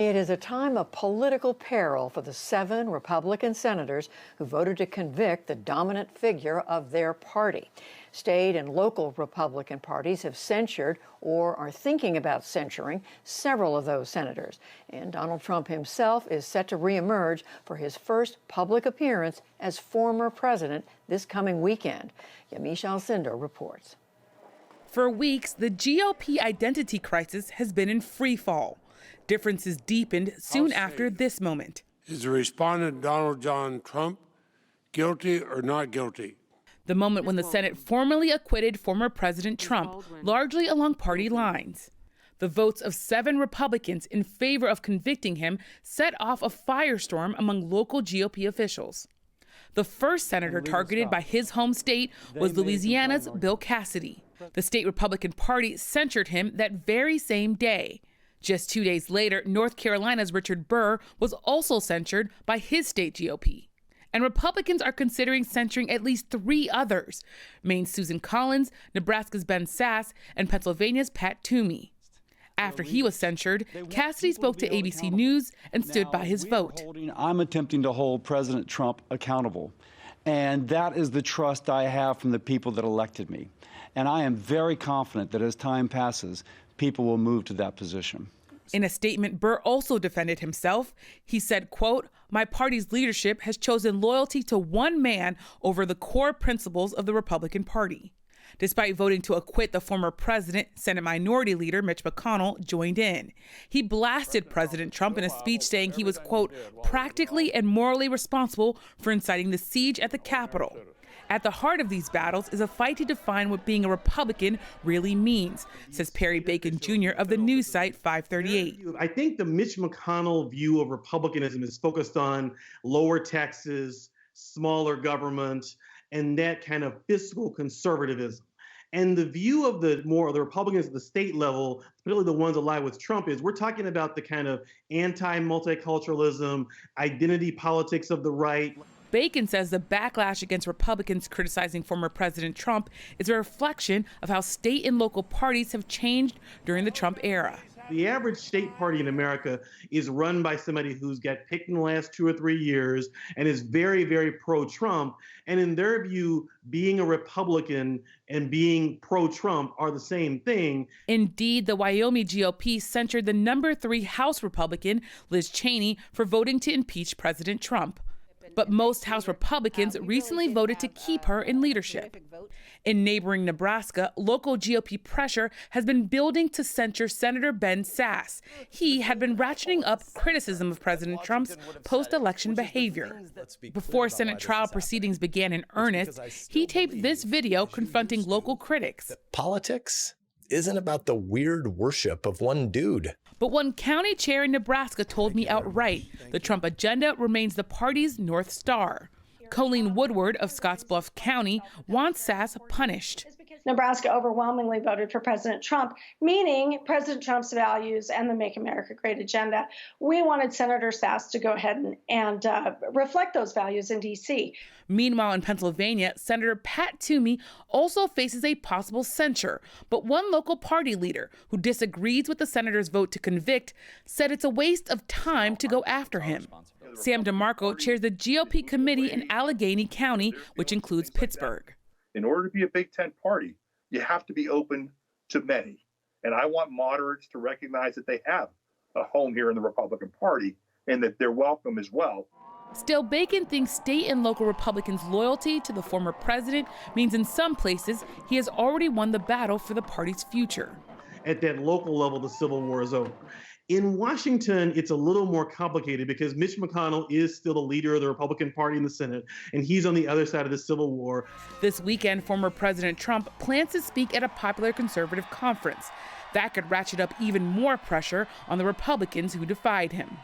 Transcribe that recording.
It is a time of political peril for the 7 Republican senators who voted to convict the dominant figure of their party. State and local Republican parties have censured or are thinking about censuring several of those senators. And Donald Trump himself is set to reemerge for his first public appearance as former president this coming weekend. Yamiche Alcindor reports. For weeks, the GOP identity crisis has been in free fall. Differences deepened soon after this moment. Is the respondent Donald John Trump guilty or not guilty? The moment when the Senate formally acquitted former President Trump, largely along party lines. The votes of 7 Republicans in favor of convicting him set off a firestorm among local GOP officials. The first senator targeted by his home state was Louisiana's Bill Cassidy. The state Republican Party censured him that very same day. Just 2 days later, North Carolina's Richard Burr was also censured by his state GOP. And Republicans are considering censuring at least 3 others: Maine's Susan Collins, Nebraska's Ben Sasse, and Pennsylvania's Pat Toomey. After he was censured, Cassidy spoke to ABC News and stood by his vote. I'm attempting to hold President Trump accountable, and that is the trust I have from the people that elected me. And I am very confident that as time passes, people will move to that position. In a statement, Burr also defended himself. He said, quote, "My party's leadership has chosen loyalty to one man over the core principles of the Republican Party." Despite voting to acquit the former president, Senate Minority Leader Mitch McConnell joined in. He blasted President Trump in a speech saying he was, quote, "practically and morally responsible for inciting the siege at the Capitol." At the heart of these battles is a fight to define what being a Republican really means, says Perry Bacon Jr. of the news site 538. I think the Mitch McConnell view of republicanism is focused on lower taxes, smaller government, and that kind of fiscal conservatism. And the view of the Republicans at the state level, particularly the ones aligned with Trump, is we're talking about the kind of anti-multiculturalism, identity politics of the right. Bacon says the backlash against Republicans criticizing former President Trump is a reflection of how state and local parties have changed during the Trump era. The average state party in America is run by somebody who's got picked in the last 2 or 3 years and is very, very pro-Trump. And in their view, being a Republican and being pro-Trump are the same thing. Indeed, the Wyoming GOP censured the number 3 House Republican, Liz Cheney, for voting to impeach President Trump. But most House Republicans recently voted to keep her in leadership. In neighboring Nebraska, local GOP pressure has been building to censure Senator Ben Sasse. He had been ratcheting up criticism of President Trump's post-election behavior. Before Senate trial proceedings began in earnest, he taped this video confronting local critics. Politics isn't about the weird worship of one dude. But one county chair in Nebraska told me outright the Trump agenda remains the party's North Star. Colleen Woodward of Scottsbluff County wants Sasse punished. Nebraska overwhelmingly voted for President Trump, meaning President Trump's values and the Make America Great agenda. We wanted Senator Sasse to go ahead and reflect those values in D.C. Meanwhile, in Pennsylvania, Senator Pat Toomey also faces a possible censure. But one local party leader who disagrees with the senator's vote to convict said it's a waste of time to go after him. Sam DeMarco chairs the GOP committee in Allegheny County, which includes Pittsburgh. In order to be a Big Tent party, you have to be open to many. And I want moderates to recognize that they have a home here in the Republican Party and that they're welcome as well. Still, Bacon thinks state and local Republicans' loyalty to the former president means in some places he has already won the battle for the party's future. At that local level, the Civil War is over. In Washington, it's a little more complicated because Mitch McConnell is still the leader of the Republican Party in the Senate, and he's on the other side of the Civil War. This weekend, former President Trump plans to speak at a popular conservative conference. That could ratchet up even more pressure on the Republicans who defied him.